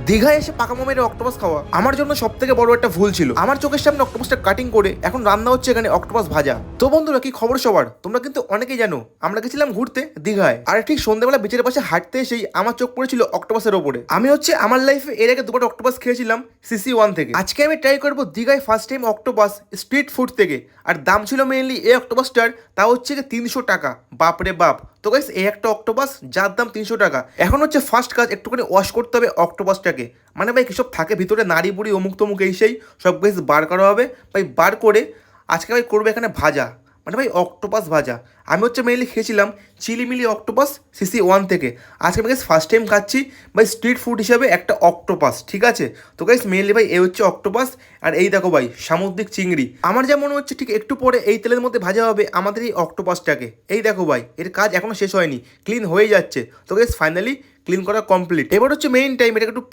দীঘায় এসে পাকা মেরে অক্টোপাস খাওয়া আমার জন্য সব থেকে বড় একটা ভুল ছিল। আমার চোখের সামনে অক্টোপাসটা কাটিং করে এখন রান্না হচ্ছে এখানে অক্টোপাস ভাজা। তো বন্ধুরা, কি খবর সবার? তোমরা কিন্তু অনেকেই জানো আমরা গেছিলাম ঘুরতে দীঘায়, আর ঠিক সন্ধ্যাবেলা বিচের পাশে হাঁটতে এসেই আমার চোখ পড়েছিল অক্টোপাসের ওপরে। আমি আমার লাইফে এর আগে দুবার অক্টোপাস খেয়েছিলাম CC1 থেকে। আজকে আমি ট্রাই করবো দীঘায় first time octopus street food থেকে। আর দাম ছিল মেইনলি এই অক্টোপাসটার, তা হচ্ছে 300 টাকা। বাপরে বাপ! তো গাইস, এই একটা অক্টোপাস যার দাম 300 টাকা। এখন হচ্ছে ফার্স্ট কাজ, একটুখানি ওয়াশ করতে হবে অক্টোপাসটাকে। মানে ভাই কিসব থাকে ভিতরে, নাড়ি বুড়ি অমুক তমুক এই সেই সব গাইস বার করা হবে। ভাই বার করে আজকে ভাই করবে এখানে ভাজা, মানে ভাই অক্টোপাস ভাজা। আমি মেইনলি খেয়েছিলাম চিলি অক্টোপাস CC1 থেকে। আজকে আমি গাইস ফার্স্ট টাইম খাচ্ছি ভাই স্ট্রিট ফুড হিসাবে একটা অক্টোপাস, ঠিক আছে? তো গাইস মেইনলি ভাই এই হচ্ছে অক্টোপাস, আর এই দেখো ভাই সামুদ্রিক চিংড়ি। আমার যা মনে হচ্ছে ঠিক একটু পরে এই তেলের মধ্যে ভাজা হবে আমাদের এই অক্টোপাসটাকে। এই দেখো ভাই, এর কাজ এখনো শেষ হয়নি, ক্লিন হয়ে যাচ্ছে। তো গাইস ফাইনালি ক্লিন করা কমপ্লিট। এবার হচ্ছে মেইন টাইম, এটাকে একটু